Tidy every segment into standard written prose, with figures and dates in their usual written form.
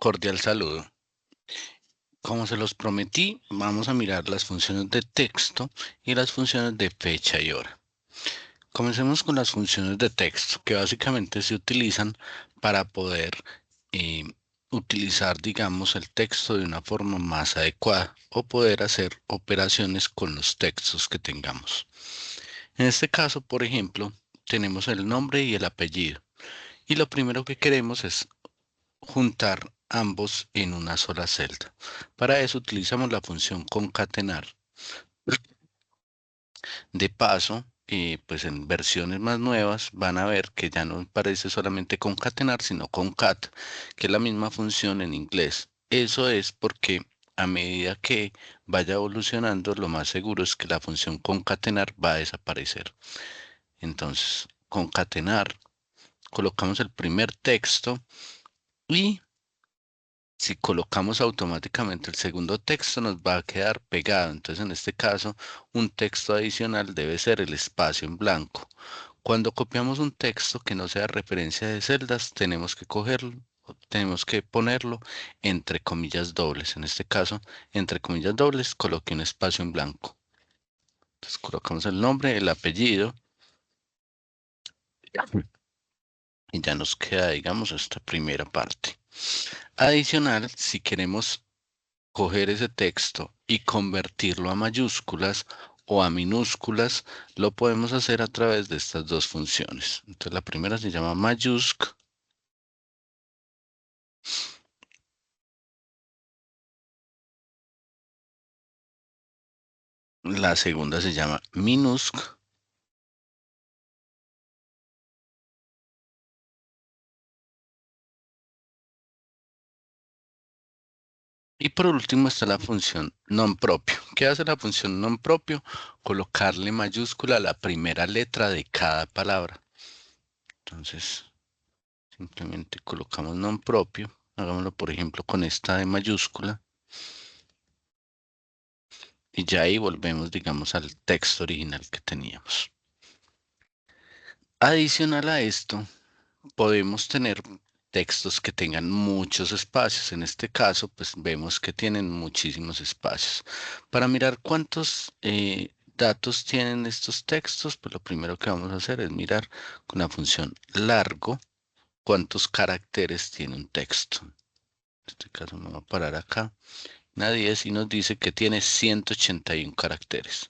Cordial saludo. Como se los prometí, vamos a mirar las funciones de texto y las funciones de fecha y hora. Comencemos con las funciones de texto, que básicamente se utilizan para poder eh, utilizar, digamos, el texto de una forma más adecuada o poder hacer operaciones con los textos que tengamos. En este caso, por ejemplo, tenemos el nombre y el apellido. Y lo primero que queremos es juntar ambos en una sola celda. Para eso utilizamos la función concatenar. De paso, pues en versiones más nuevas van a ver que ya no parece solamente concatenar, sino concat, que es la misma función en inglés. Eso es porque a medida que vaya evolucionando, lo más seguro es que la función concatenar va a desaparecer. Entonces, concatenar, colocamos el primer texto y si colocamos automáticamente el segundo texto nos va a quedar pegado. Entonces, en este caso, un texto adicional debe ser el espacio en blanco. Cuando copiamos un texto que no sea referencia de celdas, tenemos que cogerlo, tenemos que ponerlo entre comillas dobles. En este caso, entre comillas dobles, coloque un espacio en blanco. Entonces, colocamos el nombre, el apellido y ya nos queda, digamos, esta primera parte. Adicional, si queremos coger ese texto y convertirlo a mayúsculas o a minúsculas, lo podemos hacer a través de estas dos funciones. Entonces la primera se llama mayúsc, la segunda se llama minusc y por último está la función non propio. ¿Qué hace la función non propio? Colocarle mayúscula a la primera letra de cada palabra. Entonces simplemente colocamos non propio, hagámoslo por ejemplo con esta de mayúscula. Y ya ahí volvemos, digamos, al texto original que teníamos. Adicional a esto, podemos tener textos que tengan muchos espacios. En este caso, pues vemos que tienen muchísimos espacios. Para mirar cuántos datos tienen estos textos, pues lo primero que vamos a hacer es mirar con la función largo cuántos caracteres tiene un texto. En este caso me voy a parar acá. Nadie y nos dice que tiene 181 caracteres.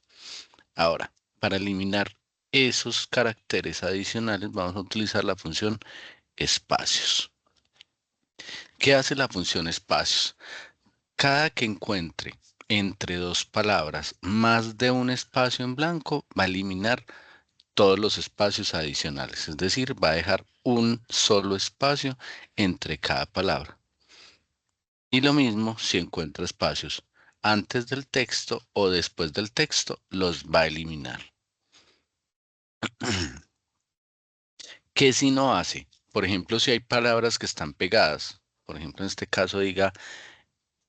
Ahora, para eliminar esos caracteres adicionales, vamos a utilizar la función espacios. ¿Qué hace la función espacios? Cada que encuentre entre dos palabras más de un espacio en blanco, va a eliminar todos los espacios adicionales, es decir, va a dejar un solo espacio entre cada palabra. Y lo mismo si encuentra espacios antes del texto o después del texto, los va a eliminar. ¿Qué si no hace? Por ejemplo, si hay palabras que están pegadas, por ejemplo, en este caso diga,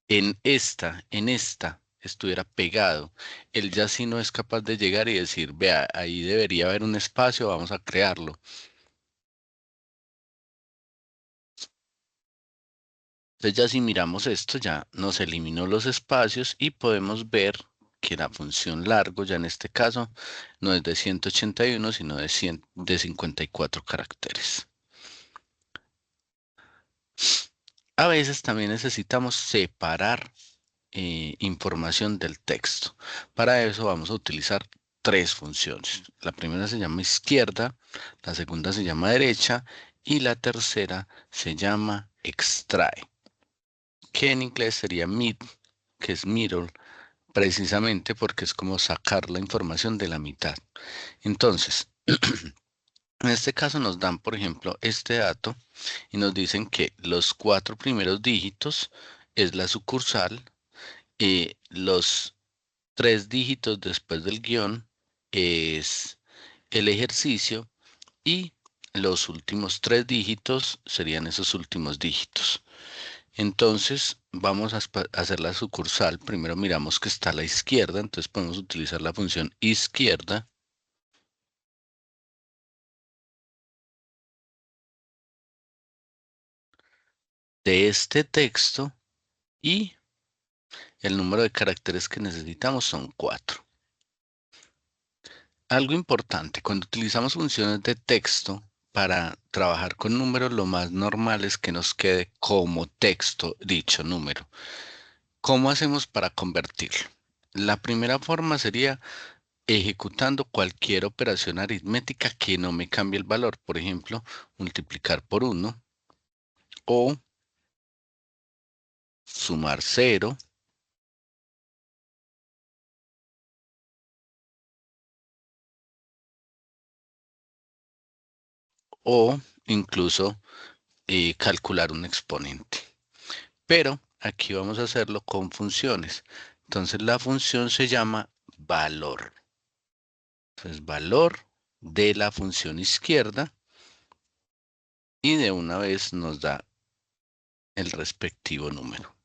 en esta estuviera pegado, él ya sí no es capaz de llegar y decir, vea, ahí debería haber un espacio, vamos a crearlo. Entonces ya si miramos esto, ya nos eliminó los espacios y podemos ver que la función largo, ya en este caso, no es de 181, sino de 54 caracteres. A veces también necesitamos separar información del texto. Para eso vamos a utilizar tres funciones. La primera se llama izquierda, la segunda se llama derecha y la tercera se llama extrae, que en inglés sería mid, que es middle, precisamente porque es como sacar la información de la mitad. Entonces, en este caso nos dan, por ejemplo, este dato y nos dicen que los cuatro primeros dígitos es la sucursal, los tres dígitos después del guión es el ejercicio y los últimos tres dígitos serían esos últimos dígitos. Entonces vamos a hacer la sucursal. Primero miramos que está a la izquierda, entonces podemos utilizar la función izquierda. de este texto y el número de caracteres que necesitamos son 4. Algo importante, cuando utilizamos funciones de texto para trabajar con números, lo más normal es que nos quede como texto dicho número. ¿Cómo hacemos para convertirlo? La primera forma sería ejecutando cualquier operación aritmética que no me cambie el valor. Por ejemplo, multiplicar por 1 o sumar 0 o incluso calcular un exponente. Pero aquí vamos a hacerlo con funciones. Entonces la función se llama valor. Entonces valor de la función izquierda y de una vez nos da el respectivo número.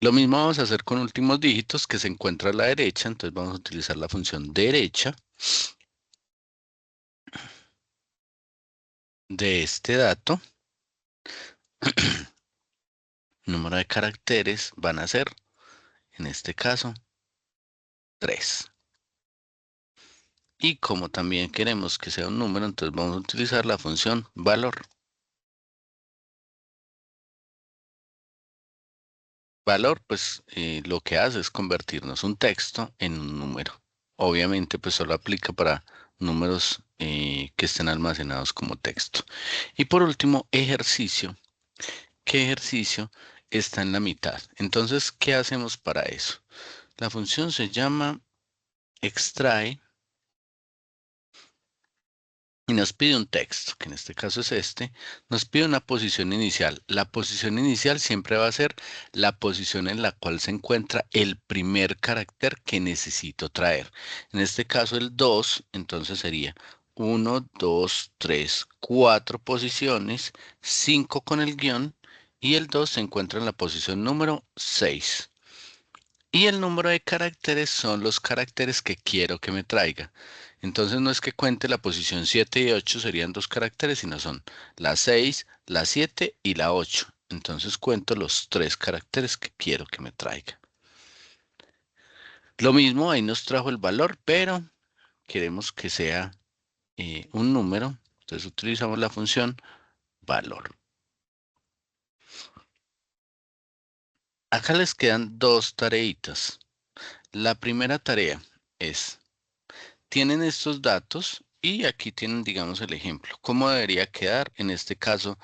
Lo mismo vamos a hacer con últimos dígitos que se encuentra a la derecha. Entonces vamos a utilizar la función derecha de este dato. Número de caracteres van a ser, en este caso, 3. Y como también queremos que sea un número, entonces vamos a utilizar la función valor. Valor, pues lo que hace es convertirnos un texto en un número. Obviamente, pues solo aplica para números que estén almacenados como texto. Y por último, ejercicio. ¿Qué ejercicio está en la mitad? Entonces, ¿qué hacemos para eso? La función se llama extrae y nos pide un texto, que en este caso es este, nos pide una posición inicial. La posición inicial siempre va a ser la posición en la cual se encuentra el primer carácter que necesito traer. En este caso el 2, entonces sería 1, 2, 3, 4 posiciones, 5 con el guión y el 2 se encuentra en la posición número 6. Y el número de caracteres son los caracteres que quiero que me traiga. Entonces no es que cuente la posición 7 y 8 serían 2 caracteres, sino son la 6, la 7 y la 8. Entonces cuento los 3 caracteres que quiero que me traiga. Lo mismo, ahí nos trajo el valor, pero queremos que sea un número. Entonces utilizamos la función valor. Acá les quedan 2 tareitas. La primera tarea es tienen estos datos y aquí tienen, digamos, el ejemplo. ¿Cómo debería quedar? En este caso,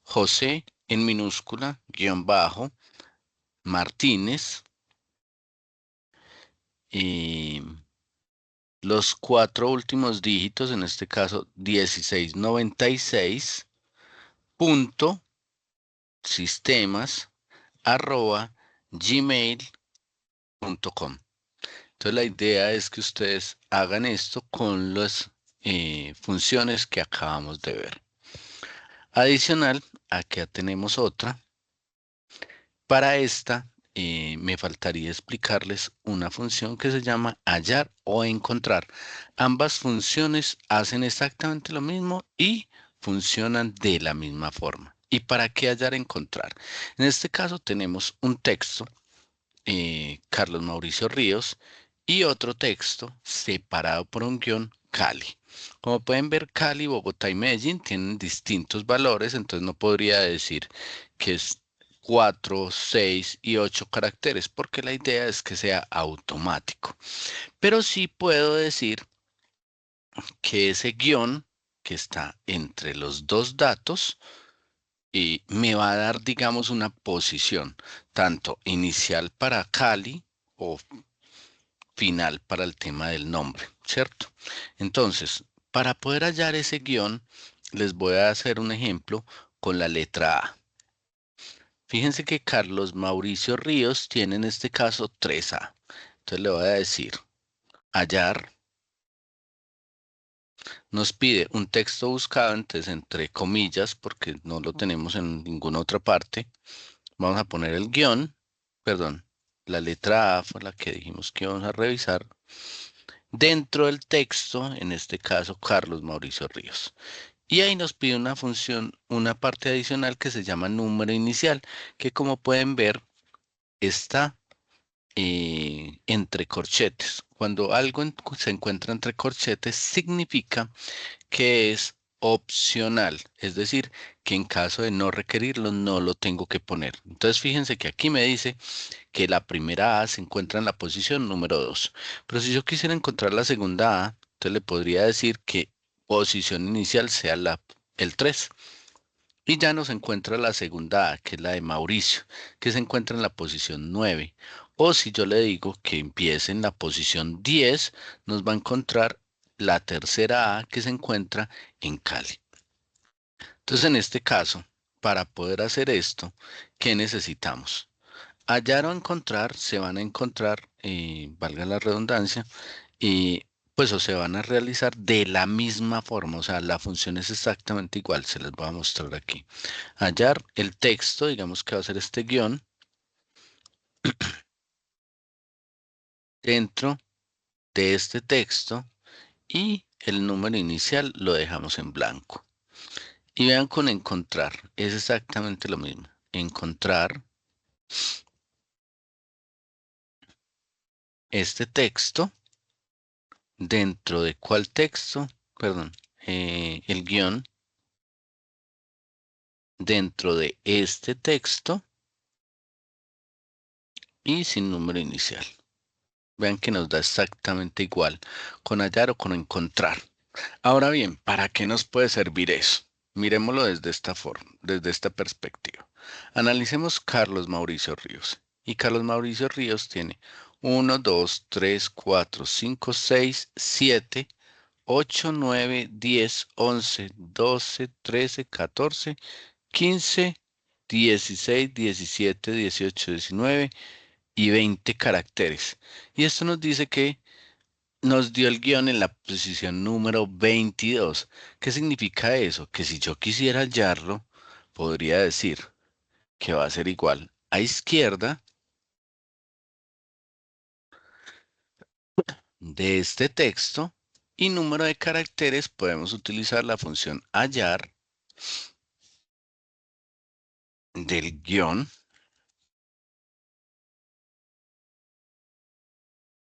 José en minúscula, guión bajo, Martínez, y los 4 últimos dígitos, en este caso 1696, punto, sistemas, arroba, gmail.com. Entonces la idea es que ustedes hagan esto con las funciones que acabamos de ver. Adicional, acá tenemos otra. Para esta, me faltaría explicarles una función que se llama hallar o encontrar. Ambas funciones hacen exactamente lo mismo y funcionan de la misma forma. ¿Y para qué hallar encontrar? En este caso tenemos un texto, Carlos Mauricio Ríos, y otro texto separado por un guión, Cali. Como pueden ver, Cali, Bogotá y Medellín tienen distintos valores, entonces no podría decir que es 4, 6 y 8 caracteres, porque la idea es que sea automático. Pero sí puedo decir que ese guión que está entre los dos datos me va a dar, digamos, una posición, tanto inicial para Cali o final para el tema del nombre, ¿cierto? Entonces, para poder hallar ese guión, les voy a hacer un ejemplo con la letra A. Fíjense que Carlos Mauricio Ríos tiene en este caso 3A. Entonces le voy a decir, hallar, nos pide un texto buscado, entonces entre comillas, porque no lo tenemos en ninguna otra parte. Vamos a poner el guión, perdón, la letra A fue la que dijimos que íbamos a revisar. Dentro del texto, en este caso, Carlos Mauricio Ríos. Y ahí nos pide una función, una parte adicional que se llama número inicial, que como pueden ver está entre corchetes. Cuando algo se encuentra entre corchetes, significa que es opcional, es decir, que en caso de no requerirlo, no lo tengo que poner. Entonces, fíjense que aquí me dice que la primera A se encuentra en la posición número 2. Pero si yo quisiera encontrar la segunda A, entonces le podría decir que posición inicial sea el 3. Y ya nos encuentra la segunda A, que es la de Mauricio, que se encuentra en la posición 9. O si yo le digo que empiece en la posición 10, nos va a encontrar la tercera A que se encuentra en Cali. Entonces, en este caso, para poder hacer esto, ¿qué necesitamos? Hallar o encontrar, se van a encontrar, valga la redundancia, y pues o se van a realizar de la misma forma, o sea, la función es exactamente igual, se les voy a mostrar aquí. Hallar el texto, digamos que va a ser este guión, dentro de este texto y el número inicial lo dejamos en blanco. Y vean con encontrar, es exactamente lo mismo. Encontrar este texto dentro de cuál texto, perdón, el guión dentro de este texto y sin número inicial. Vean que nos da exactamente igual con hallar o con encontrar. Ahora bien, ¿para qué nos puede servir eso? Miremoslo desde esta forma, desde esta perspectiva. Analicemos Carlos Mauricio Ríos. Y Carlos Mauricio Ríos tiene 1, 2, 3, 4, 5, 6, 7, 8, 9, 10, 11, 12, 13, 14, 15, 16, 17, 18, 19 y 20 caracteres. Y esto nos dice que nos dio el guión en la posición número 22. ¿Qué significa eso? Que si yo quisiera hallarlo, podría decir que va a ser igual a izquierda de este texto y número de caracteres podemos utilizar la función hallar del guión,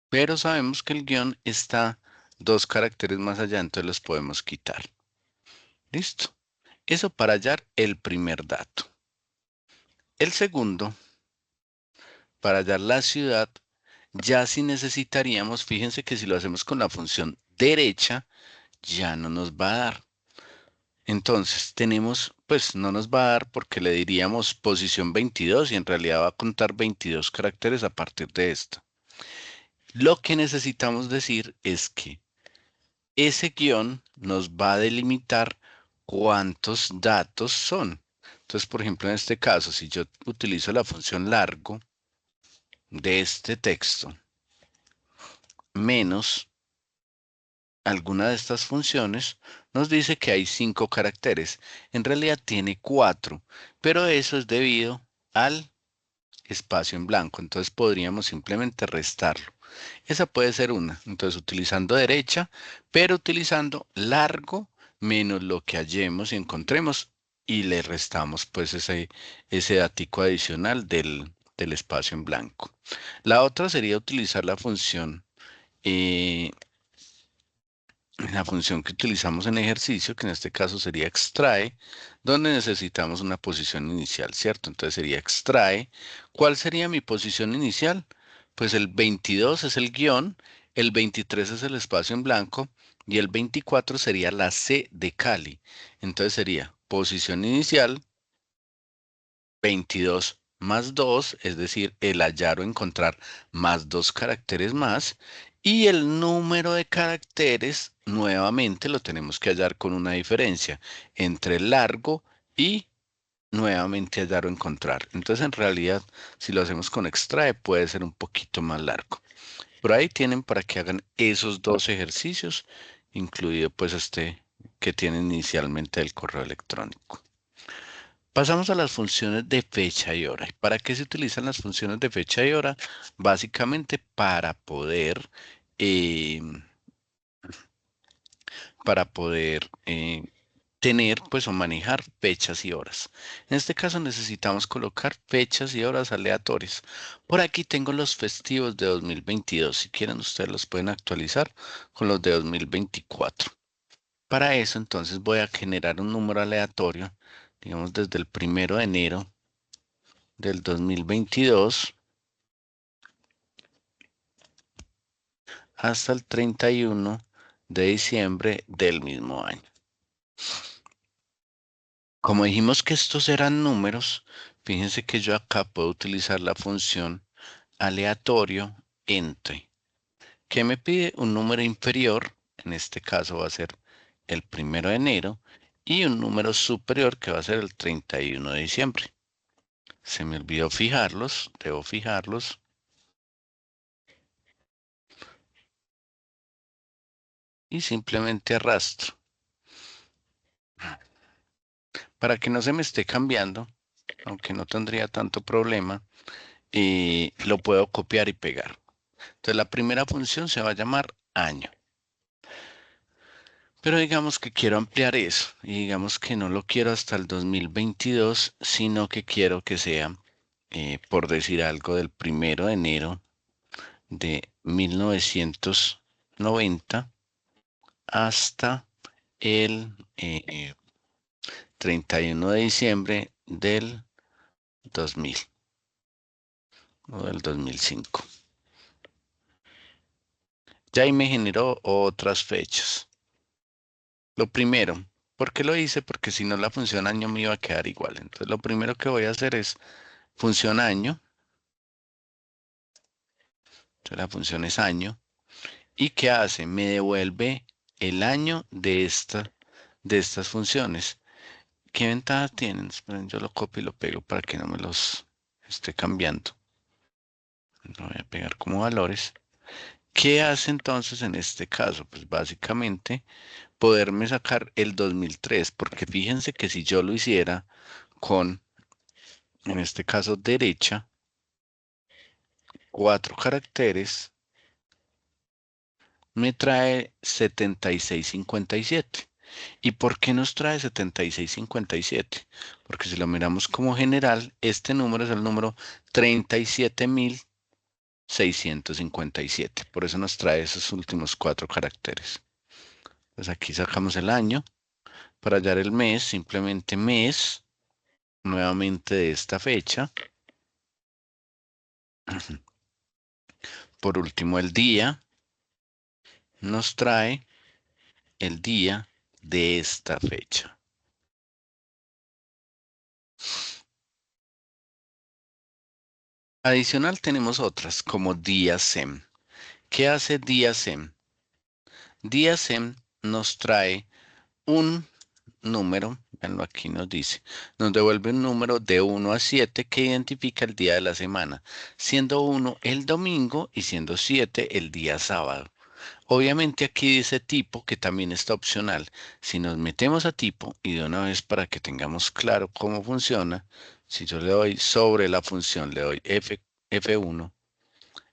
pero sabemos que el guión está dos caracteres más allá, entonces los podemos quitar. Listo. Eso para hallar el primer dato. El segundo, para hallar la ciudad, ya si necesitaríamos, fíjense que si lo hacemos con la función derecha, ya no nos va a dar. Entonces tenemos, pues no nos va a dar porque le diríamos posición 22 y en realidad va a contar 22 caracteres a partir de esto. Lo que necesitamos decir es que ese guión nos va a delimitar cuántos datos son. Entonces, por ejemplo, en este caso, si yo utilizo la función largo de este texto menos alguna de estas funciones, nos dice que hay 5 caracteres. En realidad tiene 4, pero eso es debido al espacio en blanco. Entonces podríamos simplemente restarlo. Esa puede ser una. Entonces utilizando derecha, pero utilizando largo menos lo que hallemos y encontremos y le restamos pues ese datico adicional del espacio en blanco. La otra sería utilizar eh, la función que utilizamos en ejercicio, que en este caso sería extrae, donde necesitamos una posición inicial, ¿cierto? Entonces sería extrae. ¿Cuál sería mi posición inicial? Pues el 22 es el guión, el 23 es el espacio en blanco y el 24 sería la C de Cali. Entonces sería posición inicial 22 más 2, es decir, el hallar o encontrar más 2 caracteres más, y el número de caracteres nuevamente lo tenemos que hallar con una diferencia entre largo y nuevamente hallar o encontrar. Entonces, en realidad, si lo hacemos con extrae, puede ser un poquito más largo. Por ahí tienen para que hagan esos dos ejercicios, incluido pues este que tienen inicialmente el correo electrónico. Pasamos a las funciones de fecha y hora. ¿Y para qué se utilizan las funciones de fecha y hora? Básicamente eh, para poder tener pues o manejar fechas y horas. En este caso necesitamos colocar fechas y horas aleatorias. Por aquí tengo los festivos de 2022. Si quieren ustedes los pueden actualizar con los de 2024. Para eso entonces voy a generar un número aleatorio, digamos desde el 1 de enero del 2022 hasta el 31 de diciembre del mismo año. Como dijimos que estos eran números, fíjense que yo acá puedo utilizar la función aleatorio entre, que me pide un número inferior, en este caso va a ser el 1 de enero, y un número superior que va a ser el 31 de diciembre. Se me olvidó fijarlos, debo fijarlos. Y simplemente arrastro. Para que no se me esté cambiando, aunque no tendría tanto problema, lo puedo copiar y pegar. Entonces la primera función se va a llamar año. Pero digamos que quiero ampliar eso y digamos que no lo quiero hasta el 2022, sino que quiero que sea, por decir algo, del 1 de enero de 1990 hasta el 31 de diciembre del 2000 o del 2005. Ya ahí me generó otras fechas. Lo primero, ¿por qué lo hice? Porque si no la función año me iba a quedar igual. Entonces lo primero que voy a hacer es función año. Entonces la función es año. ¿Y qué hace? Me devuelve el año de estas funciones. ¿Qué ventaja tienen? Esperen, yo lo copio y lo pego para que no me los esté cambiando. Lo voy a pegar como valores. ¿Qué hace entonces en este caso? Pues básicamente poderme sacar el 2003, porque fíjense que si yo lo hiciera con, en este caso, derecha, 4 caracteres, me trae 7657. ¿Y por qué nos trae 7657? Porque si lo miramos como general, este número es el número 37.657. Por eso nos trae esos últimos 4 caracteres. Pues aquí sacamos el año. Para hallar el mes, simplemente mes, nuevamente de esta fecha. Por último, el día nos trae el día de esta fecha. Adicional tenemos otras como día SEM. ¿Qué hace día SEM? Día SEM nos trae un número, veanlo aquí nos dice, nos devuelve un número de 1 a 7 que identifica el día de la semana, siendo 1 el domingo y siendo 7 el día sábado. Obviamente aquí dice tipo, que también está opcional. Si nos metemos a tipo y de una vez para que tengamos claro cómo funciona, si yo le doy sobre la función, le doy F1,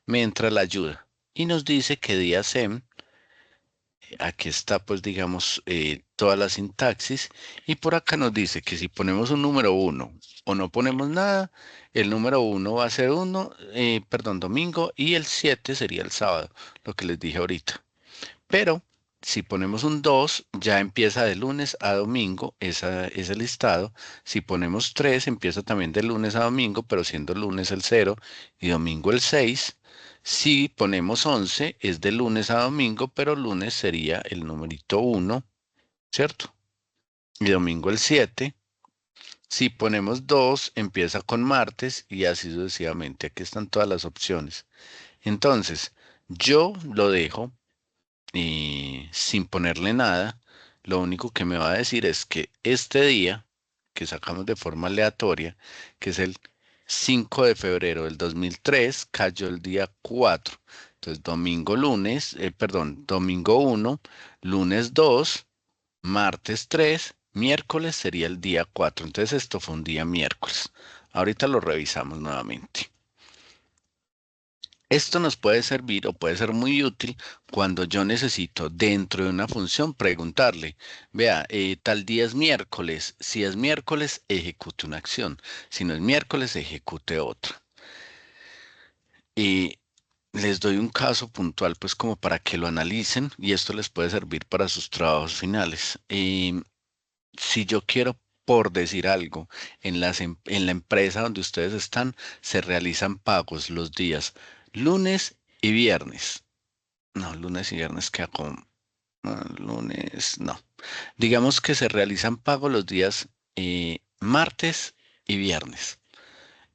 me entra la ayuda y nos dice que día SEM, aquí está pues digamos toda la sintaxis y por acá nos dice que si ponemos un número 1 o no ponemos nada, el número 1 va a ser perdón, domingo y el 7 sería el sábado, lo que les dije ahorita. Pero si ponemos un 2 ya empieza de lunes a domingo ese listado. Si ponemos 3 empieza también de lunes a domingo, pero siendo lunes el 0 y domingo el 6. Si ponemos 11 es de lunes a domingo, pero lunes sería el numerito 1, ¿cierto? Y domingo el 7. Si ponemos 2 empieza con martes y así sucesivamente. Aquí están todas las opciones. Entonces, yo lo dejo y sin ponerle nada, lo único que me va a decir es que este día, que sacamos de forma aleatoria, que es el 5 de febrero del 2003, cayó el día 4. Entonces, domingo 1, lunes 2, martes 3, miércoles sería el día 4. Entonces, esto fue un día miércoles. Ahorita lo revisamos nuevamente. Esto nos puede servir o puede ser muy útil cuando yo necesito dentro de una función preguntarle, vea, tal día es miércoles. Si es miércoles, ejecute una acción. Si no es miércoles, ejecute otra. Y les doy un caso puntual, pues como para que lo analicen y esto les puede servir para sus trabajos finales. Si yo quiero, por decir algo, en la empresa donde ustedes están, se realizan pagos los días lunes y viernes. No, lunes y viernes queda como lunes, no. Digamos que se realizan pagos los días martes y viernes.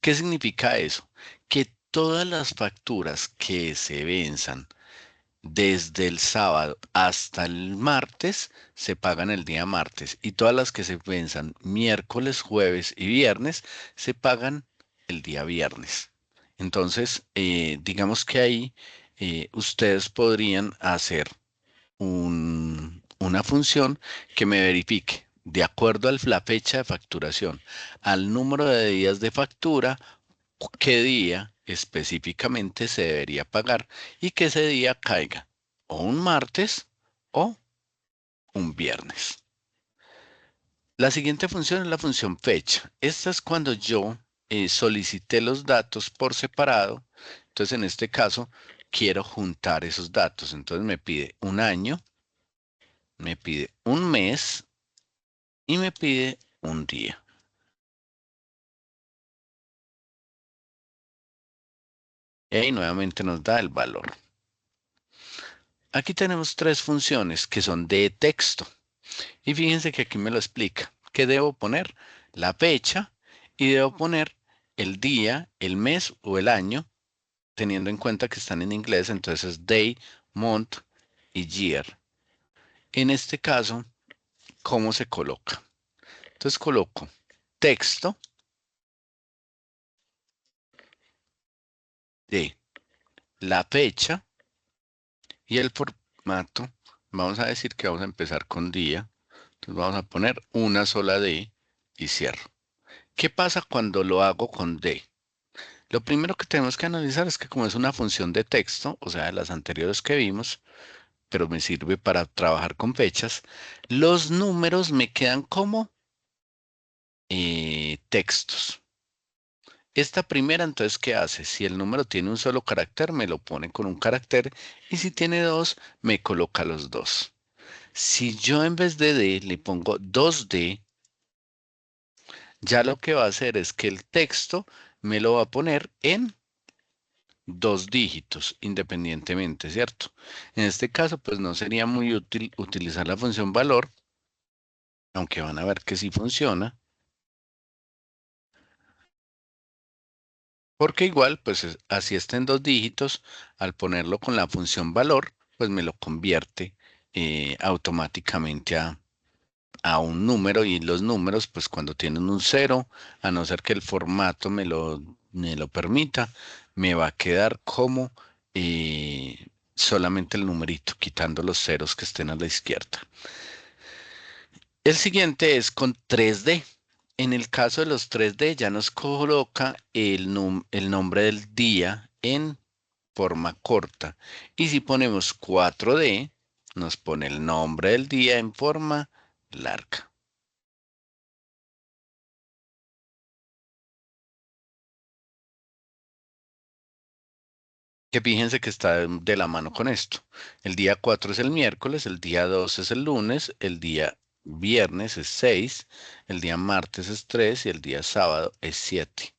¿Qué significa eso? Que todas las facturas que se venzan desde el sábado hasta el martes se pagan el día martes y todas las que se venzan miércoles, jueves y viernes se pagan el día viernes. Entonces, digamos que ahí ustedes podrían hacer una función que me verifique, de acuerdo a la fecha de facturación, al número de días de factura, qué día específicamente se debería pagar y que ese día caiga o un martes o un viernes. La siguiente función es la función fecha. Esta es cuando yo solicité los datos por separado. Entonces, en este caso, quiero juntar esos datos. Entonces, me pide un año, me pide un mes y me pide un día. Y ahí nuevamente nos da el valor. Aquí tenemos tres funciones que son de texto. Y fíjense que aquí me lo explica. ¿Qué debo poner? La fecha y debo poner el día, el mes o el año, teniendo en cuenta que están en inglés, entonces es day, month y year. En este caso, ¿cómo se coloca? Entonces coloco texto de la fecha y el formato. Vamos a decir que vamos a empezar con día. Entonces vamos a poner una sola D y cierro. ¿Qué pasa cuando lo hago con D? Lo primero que tenemos que analizar es que como es una función de texto, o sea, de las anteriores que vimos, pero me sirve para trabajar con fechas, los números me quedan como textos. Esta primera, entonces, ¿qué hace? Si el número tiene un solo carácter, me lo pone con un carácter, y si tiene dos, me coloca los dos. Si yo en vez de D le pongo 2D, ya lo que va a hacer es que el texto me lo va a poner en dos dígitos independientemente, ¿cierto? En este caso, pues no sería muy útil utilizar la función valor, aunque van a ver que sí funciona, porque igual, pues así está en dos dígitos, al ponerlo con la función valor, pues me lo convierte automáticamente a un número y los números, pues cuando tienen un cero, a no ser que el formato me lo permita, me va a quedar como solamente el numerito, quitando los ceros que estén a la izquierda. El siguiente es con 3D. En el caso de los 3D ya nos coloca el nombre del día en forma corta. Y si ponemos 4D, nos pone el nombre del día en forma larga. Que fíjense que está de la mano con esto. El día 4 es el miércoles, el día 2 es el lunes, el día viernes es 6, el día martes es 3 y el día sábado es 7.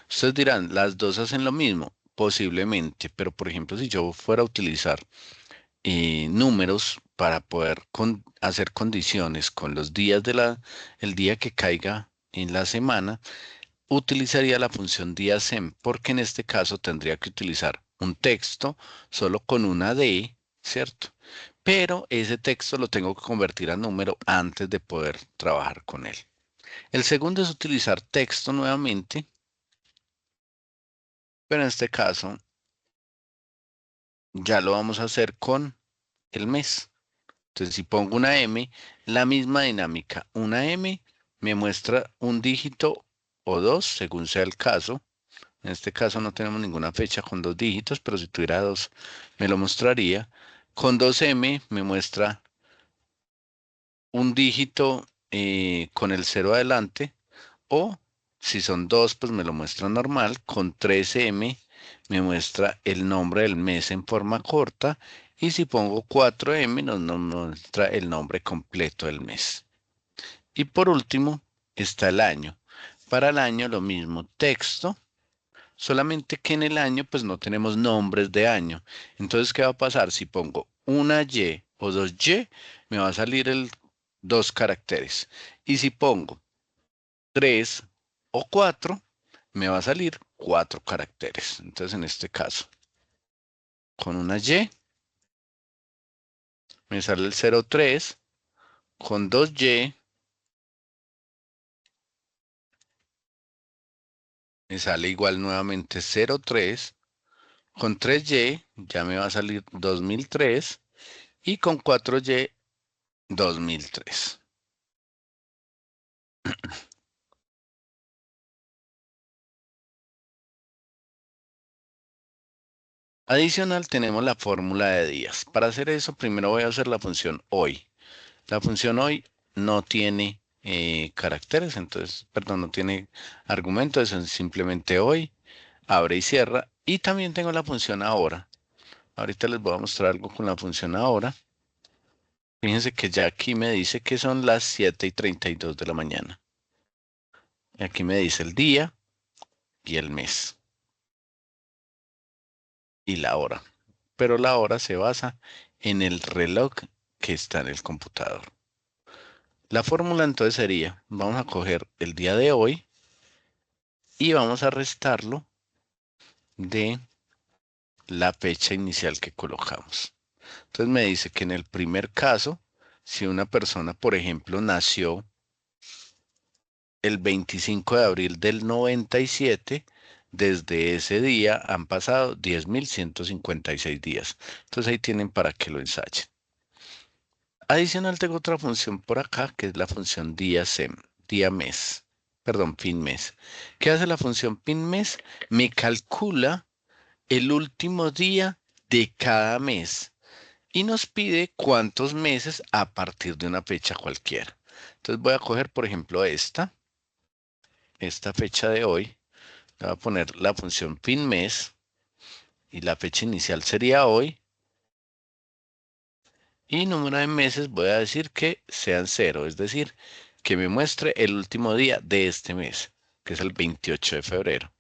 Ustedes dirán, ¿las dos hacen lo mismo? Posiblemente, pero por ejemplo, si yo fuera a utilizar números para poder hacer condiciones con los días el día que caiga en la semana, utilizaría la función DIASEM porque en este caso tendría que utilizar un texto solo con una D, ¿cierto? Pero ese texto lo tengo que convertir a número antes de poder trabajar con él. El segundo es utilizar texto nuevamente, pero en este caso ya lo vamos a hacer con el mes. Entonces, si pongo una M, la misma dinámica. Una M me muestra un dígito o dos, según sea el caso. En este caso no tenemos ninguna fecha con 2 dígitos, pero si tuviera 2 me lo mostraría. Con 2M me muestra un dígito con el 0 adelante, o si son 2 pues me lo muestra normal. Con 3M me muestra el nombre del mes en forma corta, y si pongo 4M nos muestra el nombre completo del mes. Y por último está el año. Para el año lo mismo, texto, solamente que en el año pues no tenemos nombres de año. Entonces, ¿qué va a pasar? Si pongo una Y o 2Y, me va a salir el 2 caracteres. Y si pongo 3 o 4, me va a salir 4 caracteres. Entonces, en este caso, con una Y me sale el 03, con 2Y me sale igual nuevamente 03, con 3Y ya me va a salir 2003, y con 4Y 2003. Adicional tenemos la fórmula de días. Para hacer eso, primero voy a hacer la función hoy. La función hoy no tiene caracteres, entonces, perdón, no tiene argumentos, es simplemente hoy, abre y cierra. Y también tengo la función ahora. Ahorita les voy a mostrar algo con la función ahora. Fíjense que ya aquí me dice que son las 7:32 de la mañana. Y aquí me dice el día y el mes y la hora. Pero la hora se basa en el reloj que está en el computador. La fórmula entonces sería, vamos a coger el día de hoy y vamos a restarlo de la fecha inicial que colocamos. Entonces me dice que en el primer caso, si una persona, por ejemplo, nació el 25 de abril del 97, desde ese día han pasado 10.156 días. Entonces ahí tienen para que lo ensayen. Adicional tengo otra función por acá, que es la función día mes, perdón, fin mes. ¿Qué hace la función fin mes? Me calcula el último día de cada mes y nos pide cuántos meses a partir de una fecha cualquiera. Entonces voy a coger, por ejemplo, esta fecha de hoy. Le voy a poner la función fin mes y la fecha inicial sería hoy. Y número de meses voy a decir que sean 0, es decir, que me muestre el último día de este mes, que es el 28 de febrero.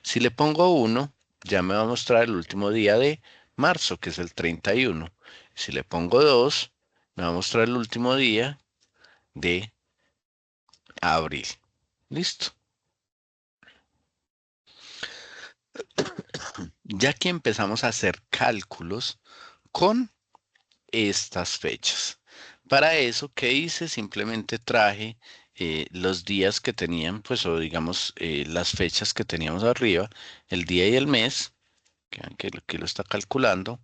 Si le pongo 1, ya me va a mostrar el último día de marzo, que es el 31. Si le pongo 2, me va a mostrar el último día de abril. Listo. Ya que empezamos a hacer cálculos con estas fechas. Para eso, ¿qué hice? Simplemente traje los días que tenían, pues, o digamos, las fechas que teníamos arriba, el día y el mes, que lo está calculando,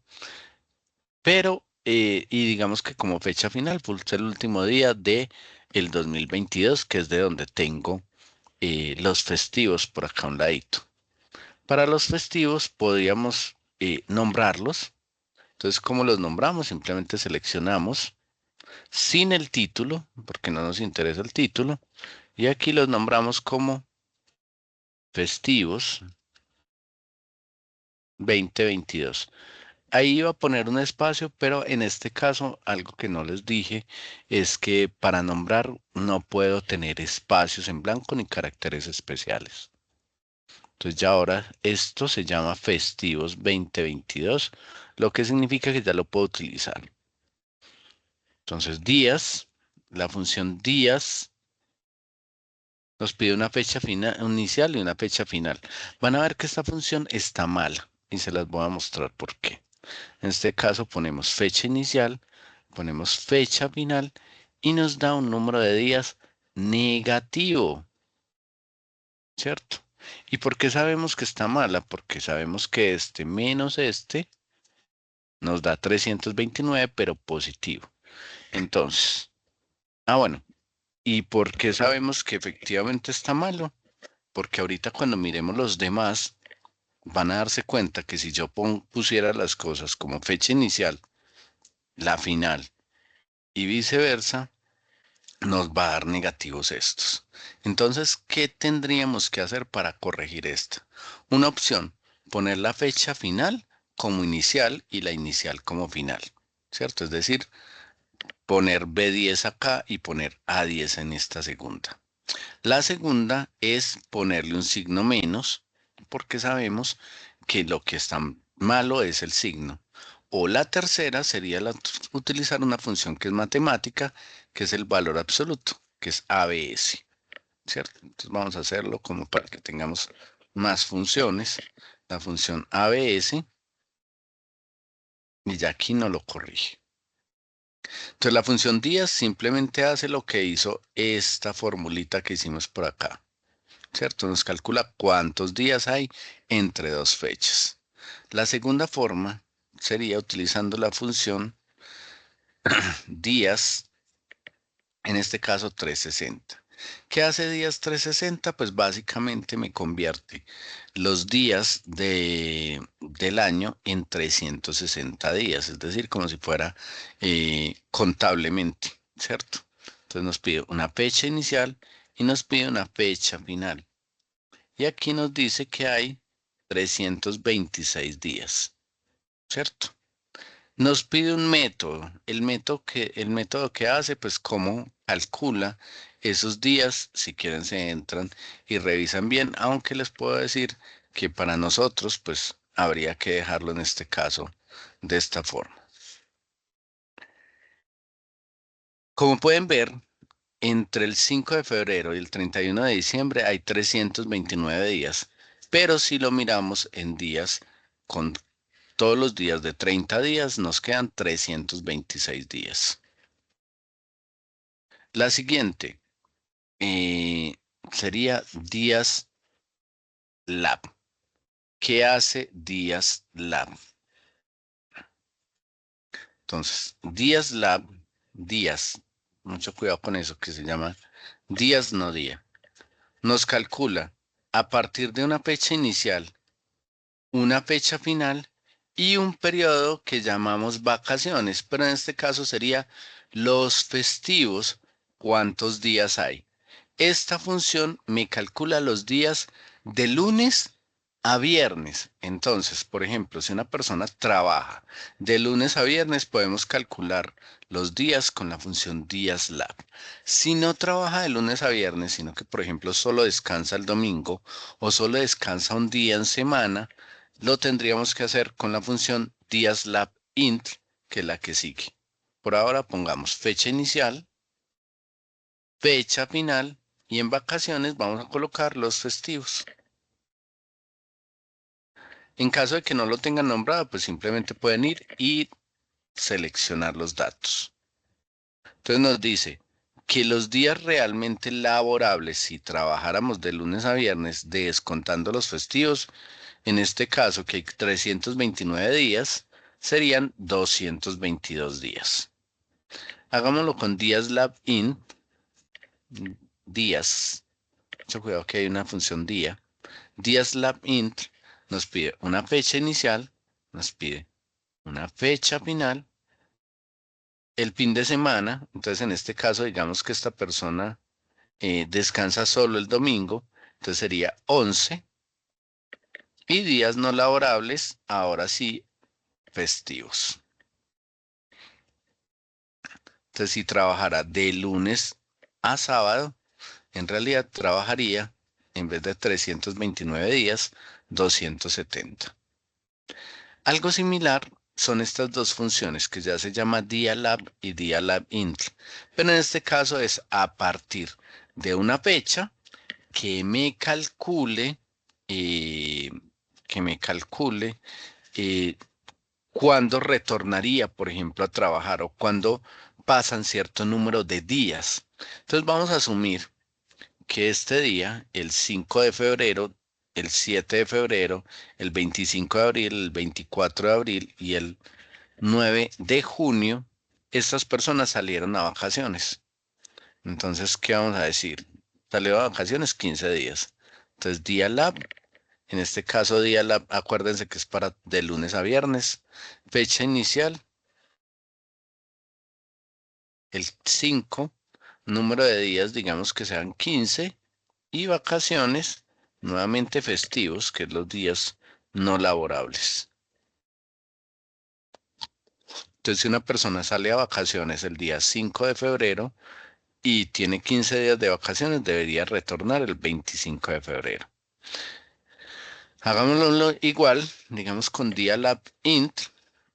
pero, y digamos que como fecha final, puse el último día de el 2022, que es de donde tengo los festivos por acá a un ladito. Para los festivos podríamos nombrarlos. Entonces, ¿cómo los nombramos? Simplemente seleccionamos sin el título, porque no nos interesa el título, y aquí los nombramos como festivos 2022. Ahí iba a poner un espacio, pero en este caso algo que no les dije es que para nombrar no puedo tener espacios en blanco ni caracteres especiales. Entonces ya ahora esto se llama festivos 2022, lo que significa que ya lo puedo utilizar. Entonces días, la función días nos pide una fecha inicial y una fecha final. Van a ver que esta función está mal y se las voy a mostrar por qué. En este caso ponemos fecha inicial, ponemos fecha final y nos da un número de días negativo, ¿cierto? ¿Y por qué sabemos que está mala? Porque sabemos que este menos este nos da 329, pero positivo. Entonces, bueno, ¿y por qué sabemos que efectivamente está malo? Porque ahorita cuando miremos los demás, van a darse cuenta que si yo pusiera las cosas como fecha inicial, la final y viceversa, nos va a dar negativos estos. Entonces, ¿qué tendríamos que hacer para corregir esto? Una opción, poner la fecha final como inicial y la inicial como final, ¿cierto? Es decir, poner B10 acá y poner A10 en esta segunda. La segunda es ponerle un signo menos, porque sabemos que lo que está malo es el signo. O la tercera sería utilizar una función que es matemática, que es el valor absoluto, que es ABS, ¿cierto? Entonces vamos a hacerlo como para que tengamos más funciones. La función ABS, y ya aquí no lo corrige. Entonces la función días simplemente hace lo que hizo esta formulita que hicimos por acá. ¿Cierto? Nos calcula cuántos días hay entre dos fechas. La segunda forma sería utilizando la función días, en este caso 360. ¿Qué hace días 360? Pues básicamente me convierte los días del año en 360 días, es decir, como si fuera contablemente, ¿cierto? Entonces nos pide una fecha inicial y nos pide una fecha final. Y aquí nos dice que hay 326 días, ¿cierto? Nos pide un método. El método que hace, pues cómo calcula esos días, si quieren se entran y revisan bien, aunque les puedo decir que para nosotros, pues habría que dejarlo en este caso de esta forma. Como pueden ver, entre el 5 de febrero y el 31 de diciembre hay 329 días, pero si lo miramos en días con todos los días de 30 días, nos quedan 326 días. La siguiente eh, sería Días Lab. ¿Qué hace Días Lab? Entonces, Días Lab, días, mucho cuidado con eso que se llama días no día. Nos calcula a partir de una fecha inicial, una fecha final y un periodo que llamamos vacaciones, pero en este caso sería los festivos, ¿cuántos días hay? Esta función me calcula los días de lunes a viernes. Entonces, por ejemplo, si una persona trabaja de lunes a viernes, podemos calcular los días con la función días lab. Si no trabaja de lunes a viernes, sino que, por ejemplo, solo descansa el domingo o solo descansa un día en semana, lo tendríamos que hacer con la función días lab int, que es la que sigue. Por ahora pongamos fecha inicial, fecha final y en vacaciones vamos a colocar los festivos. En caso de que no lo tengan nombrado, pues simplemente pueden ir y seleccionar los datos. Entonces nos dice que los días realmente laborables, si trabajáramos de lunes a viernes, descontando los festivos, en este caso que hay 329 días, serían 222 días. Hagámoslo con días lab in, días. Mucho cuidado que hay una función día. Días lab int nos pide una fecha inicial, nos pide una fecha final, el fin de semana. Entonces, en este caso, digamos que esta persona descansa solo el domingo, entonces sería 11. Y días no laborables, ahora sí, festivos. Entonces, si trabajara de lunes a sábado, en realidad trabajaría, en vez de 329 días, 270. Algo similar son estas dos funciones que ya se llama dialab y dialabint, pero en este caso es a partir de una fecha que me calcule, eh, que me calcule eh, cuándo retornaría, por ejemplo, a trabajar o cuándo pasan cierto número de días. Entonces vamos a asumir que este día, el 5 de febrero, el 7 de febrero, el 25 de abril, el 24 de abril y el 9 de junio, estas personas salieron a vacaciones. Entonces, ¿qué vamos a decir? Salió a vacaciones 15 días. Entonces, día lab En este caso, acuérdense que es para de lunes a viernes. Fecha inicial, el 5. Número de días, digamos que sean 15. Y vacaciones, nuevamente festivos, que es los días no laborables. Entonces, si una persona sale a vacaciones el día 5 de febrero y tiene 15 días de vacaciones, debería retornar el 25 de febrero. Hagámoslo igual, digamos con día lab int,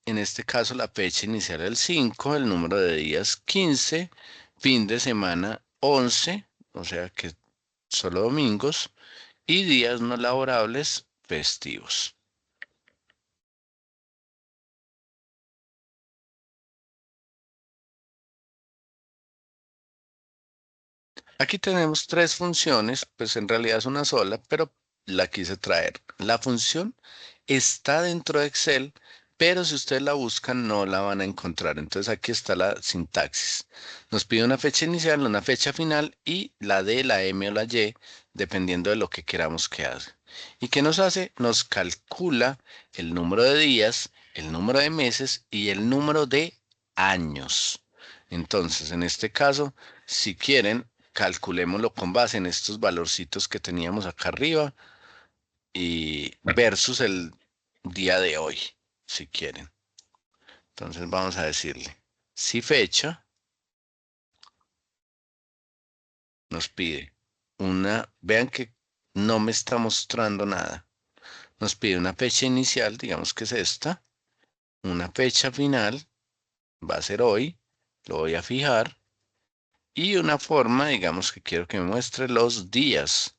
en este caso la fecha inicial el 5, el número de días 15, fin de semana 11, o sea que solo domingos, y días no laborables festivos. Aquí tenemos tres funciones, pues en realidad es una sola, pero la quise traer. La función está dentro de Excel, pero si ustedes la buscan no la van a encontrar. Entonces aquí está la sintaxis. Nos pide una fecha inicial, una fecha final y la D, la M o la Y, dependiendo de lo que queramos que haga. ¿Y qué nos hace? Nos calcula el número de días, el número de meses y el número de años. Entonces, en este caso, si quieren, calculémoslo con base en estos valorcitos que teníamos acá arriba y versus el día de hoy, si quieren. Entonces vamos a decirle, si fecha nos pide vean que no me está mostrando nada. Nos pide una fecha inicial, digamos que es esta, una fecha final, va a ser hoy, lo voy a fijar, y una forma, digamos que quiero que me muestre los días.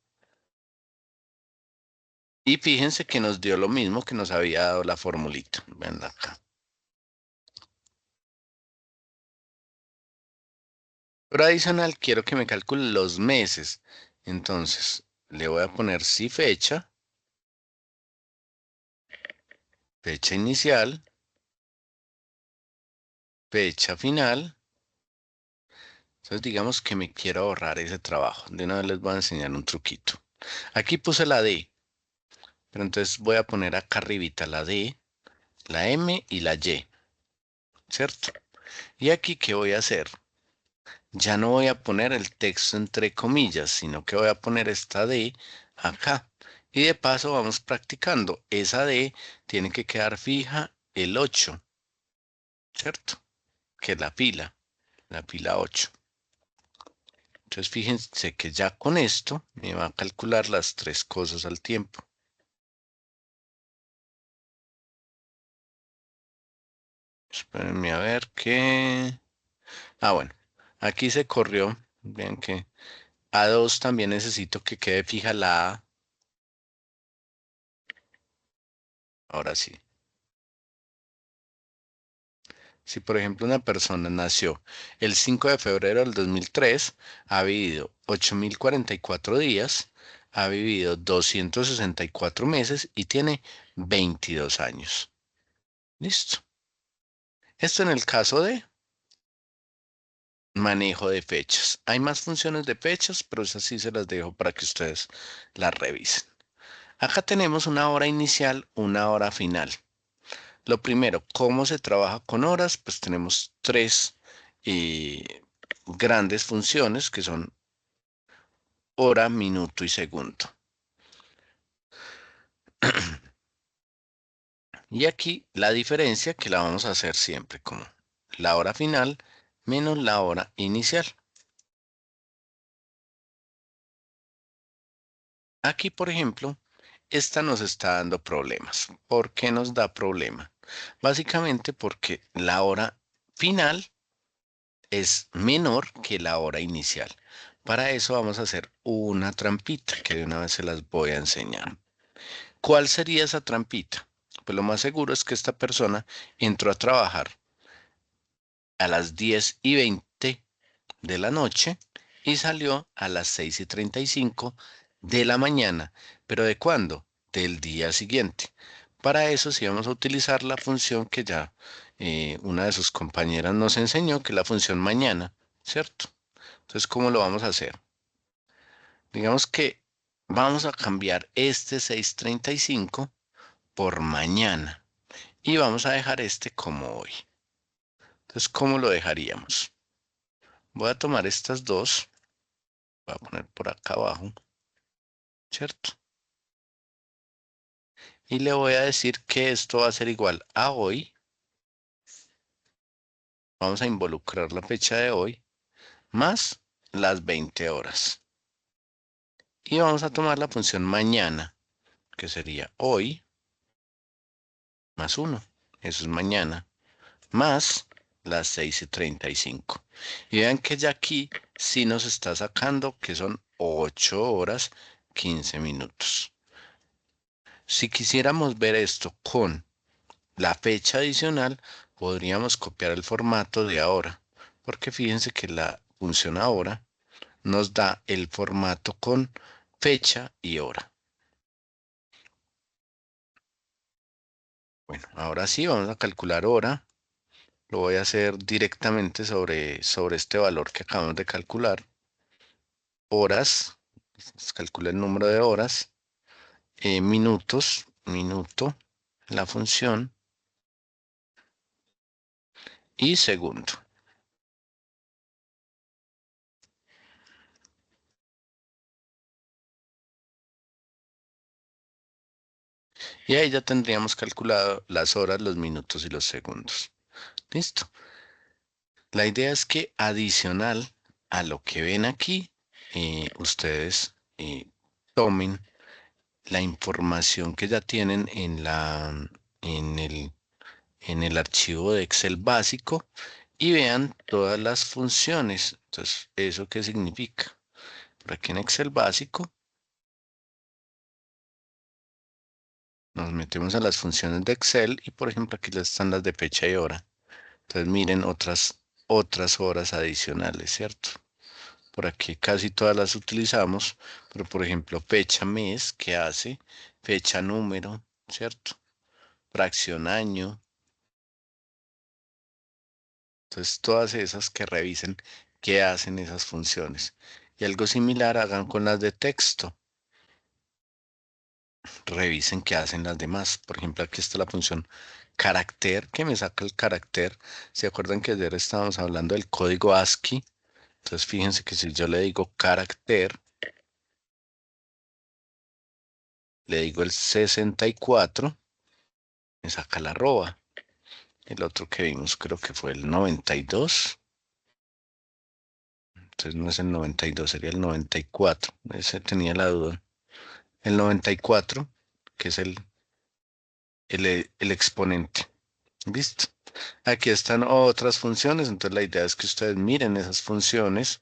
Y fíjense que nos dio lo mismo que nos había dado la formulita. Ven acá. Pero adicional quiero que me calcule los meses. Entonces, le voy a poner sí fecha, fecha inicial, fecha final. Entonces, digamos que me quiero ahorrar ese trabajo. De una vez les voy a enseñar un truquito. Aquí puse la D, pero entonces voy a poner acá arribita la D, la M y la Y, ¿cierto? Y aquí, ¿qué voy a hacer? Ya no voy a poner el texto entre comillas, sino que voy a poner esta D acá. Y de paso vamos practicando. Esa D tiene que quedar fija el 8, ¿cierto? Que es la pila 8. Entonces fíjense que ya con esto me va a calcular las tres cosas al tiempo. Espérenme a ver qué. Ah, bueno, aquí se corrió. Vean que A2 también necesito que quede fija la A. Ahora sí. Si, por ejemplo, una persona nació el 5 de febrero del 2003, ha vivido 8.044 días, ha vivido 264 meses y tiene 22 años. Listo. Esto en el caso de manejo de fechas. Hay más funciones de fechas, pero esas sí se las dejo para que ustedes las revisen. Acá tenemos una hora inicial, una hora final. Lo primero, ¿cómo se trabaja con horas? Pues tenemos tres grandes funciones que son hora, minuto y segundo. Y aquí la diferencia que la vamos a hacer siempre como la hora final menos la hora inicial. Aquí, por ejemplo, esta nos está dando problemas. ¿Por qué nos da problema? Básicamente porque la hora final es menor que la hora inicial. Para eso vamos a hacer una trampita que de una vez se las voy a enseñar. ¿Cuál sería esa trampita? Pues lo más seguro es que esta persona entró a trabajar a las 10:20 de la noche y salió a las 6:35 de la mañana. ¿Pero de cuándo? Del día siguiente. Para eso sí vamos a utilizar la función que ya una de sus compañeras nos enseñó, que es la función mañana, ¿cierto? Entonces, ¿cómo lo vamos a hacer? Digamos que Vamos a cambiar este 6:35 por mañana y vamos a dejar este como hoy. Entonces, ¿cómo lo dejaríamos? Voy a tomar estas dos, voy a poner por acá abajo, ¿cierto? Y le voy a decir que esto va a ser igual a hoy. Vamos a involucrar la fecha de hoy más las 20 horas. Y vamos a tomar la función mañana, que sería hoy más uno. Eso es mañana. Más las 6:35. Y vean que ya aquí sí nos está sacando que son 8 horas 15 minutos. Si quisiéramos ver esto con la fecha adicional, podríamos copiar el formato de ahora, porque fíjense que la función ahora nos da el formato con fecha y hora. Bueno, ahora sí vamos a calcular hora. Lo voy a hacer directamente sobre este valor que acabamos de calcular. Horas, calcula el número de horas. Minutos, minuto, la función y segundo. Y ahí ya tendríamos calculado las horas, los minutos y los segundos. Listo. La idea es que adicional a lo que ven aquí, ustedes tomen la información que ya tienen en en el archivo de Excel básico y vean todas las funciones. Entonces, ¿eso qué significa? Por aquí en Excel básico nos metemos a las funciones de Excel y por ejemplo aquí están las de fecha y hora. Entonces miren otras horas adicionales, ¿cierto? Por aquí casi todas las utilizamos, pero por ejemplo fecha mes, ¿qué hace? Fecha número, ¿cierto? Fracción año. Entonces todas esas que revisen qué hacen esas funciones. Y algo similar hagan con las de texto. Revisen qué hacen las demás. Por ejemplo, aquí está la función carácter que me saca el carácter. ¿Se acuerdan que ayer estábamos hablando del código ASCII? Entonces fíjense que si yo le digo carácter, le digo el 64, me saca la arroba. El otro que vimos creo que fue el 92. Entonces no es el 92, sería el 94. Ese tenía la duda. El 94, que es el exponente. ¿Listo? Aquí están otras funciones, entonces la idea es que ustedes miren esas funciones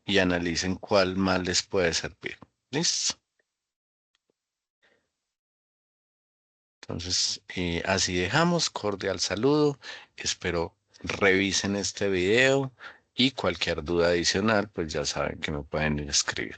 y analicen cuál más les puede servir. ¿Listo? Entonces, así dejamos. Cordial saludo. Espero revisen este video y cualquier duda adicional, pues ya saben que me pueden escribir.